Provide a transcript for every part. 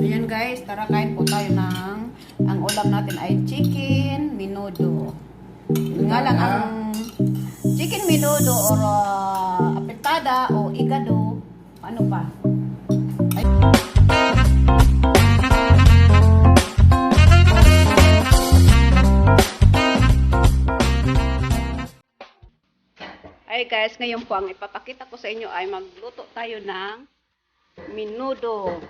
Ayan guys, tara kain po tayo ng ang ulam natin ay chicken menudo. Yun nga lang ang chicken menudo or apetada o igado. Ano pa? Ay, ay guys, ngayon po ang ipapakita ko sa inyo ay magluto tayo ng menudo.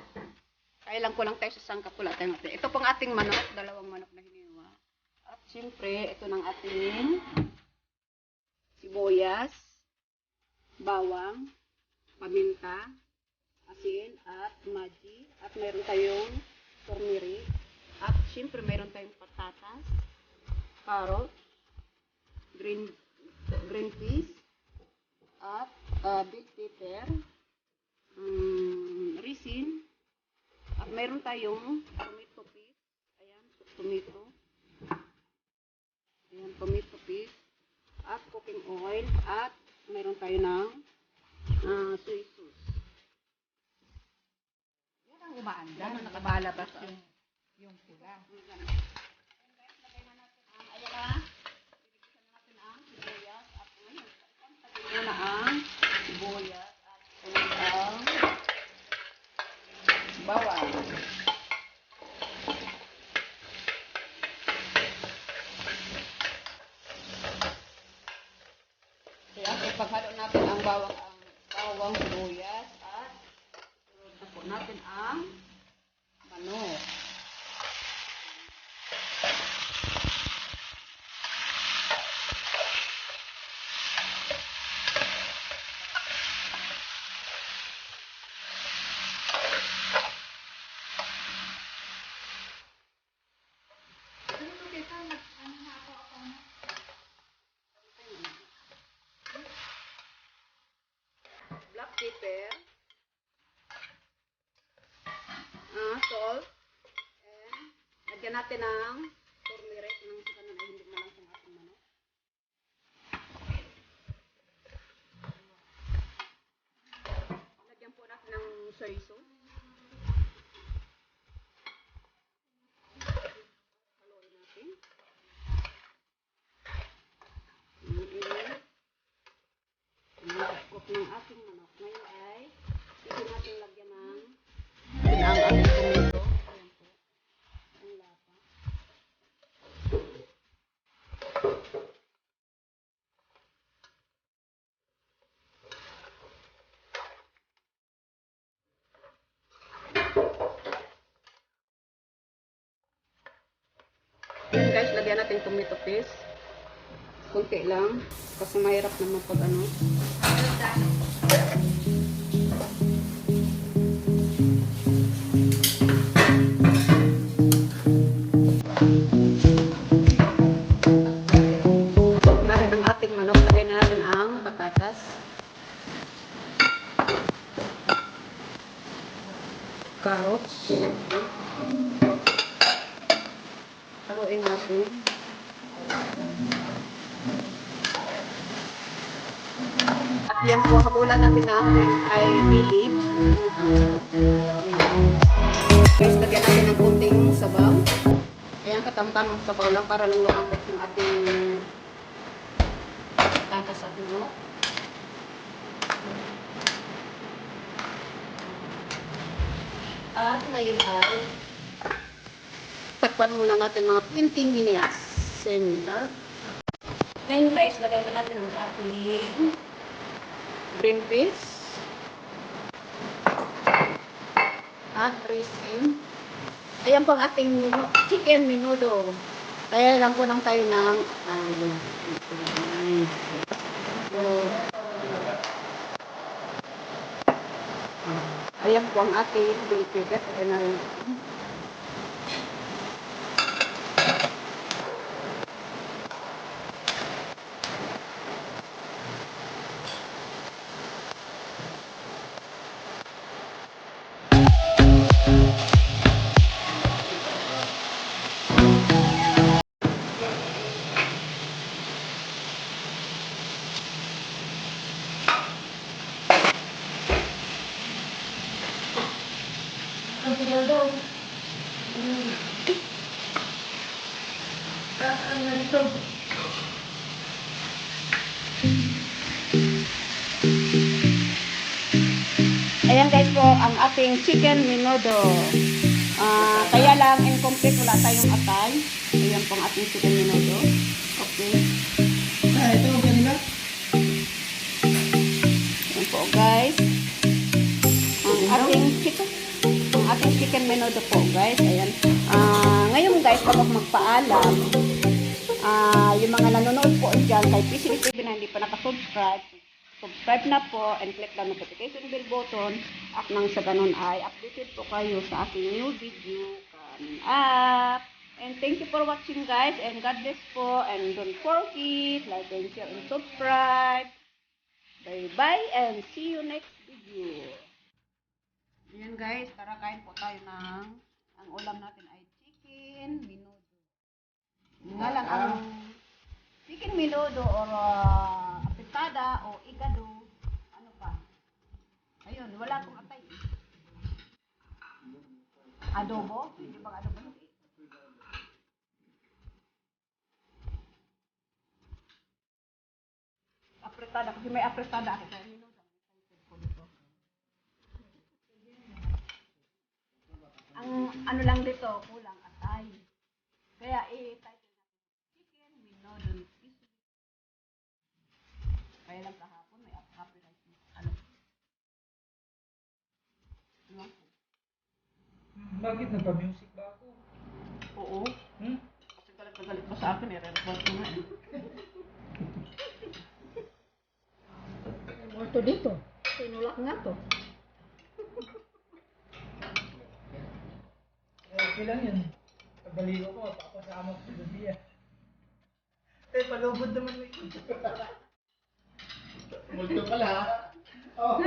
Kailan ko lang tayo sa sangkapula tayo natin. Ito pong ating manok, dalawang manok na hiniwa. At siyempre, ito ng ating sibuyas, bawang, paminta, asin, at maji. At mayroon tayong turmeric. At siyempre, mayroon tayong patatas, carrot, green peas, at bell pepper, resin. At mayroon tayong tomato paste. Ayan, tomato. Ayan, tomato paste. At cooking oil. At mayroon tayo ng soy sauce. Yan ang umaanda. Yan ang nakabalabas. Yung pula. Ayan na. Pilipisan natin ang sibuyas. At ngayon, tagin na ang sibuyas. At ang bawang. Kaya ipaghalo natin ang bawang sibuyas at sunod po natin ang manok. Black pepper, salt, and lagyan natin ng turmeric nang sa kanan ay hindi malang sa ating manok. Lagyan po natin ng soy sauce. Haluin natin. Cook ng ating manok. Ngayon ay hindi natin lagyan ng ang ating tomato. Ayan po. Ang lapa. Guys, lagyan natin tomato paste. Kunti lang. Kasi mahirap naman pag ano. Narin ang ating manok. Lagyan natin ang patatas. Carrots. Haluin natin. At yan po, habulan natin natin ay bilib. Guys, lagyan natin ng kunting sabaw. Ayan, katamtam ng sabaw lang para lang lumambot yung ating patatas at manok. At ngayon ay takpan muna natin mga 20 minutes. Ngayon guys, lagyan natin ang ating green peas at resin. Ayan po ang ating chicken menudo. Kaya lang po lang tayo ng ayan po ang ating pilipigas. Ayan na. Ang tagal daw. Ang ganito. Ayan guys po, ang ating chicken menudo. Kaya lang incomplete, wala tayong atay. Ayan po ang ating chicken menudo. Okay. Ito ang kanila. Ayan po guys. Ang ating chicken menudo po guys. Ayan. Ngayon guys, bago magpaalam, yung mga nanonood po dyan kay PCB TV na hindi pa nakasubscribe, subscribe na po and click the notification bell button at nang sa ganun ay updated po kayo sa aking new video coming up. And thank you for watching guys, and God bless po, and don't forget like and share and subscribe. Bye bye and see you next video. Ayan guys, tara kain po tayo ng ang ulam natin ay chicken menudo. Yun nga lang ang chicken menudo or apitada o igado, ano pa. Ayun, wala akong atay. Adobo, hindi ba adobo? Apretada, kasi may apretada ako kaya menudo. Ang ano lang dito, kulang atay. Kaya i-title natin chicken menudo. Kaya lang kahapon may copyright ano. Ano? Bakit nagpa-music ba ako? Oo. Kasi galit na galit mo sa akin, i-report ko nga. Ito dito. Sinulak nga to. Okay lang yun. Pagaligo ko, papasama ko sa gabi. Palubod naman mo ito. Multo pala ha? Oo.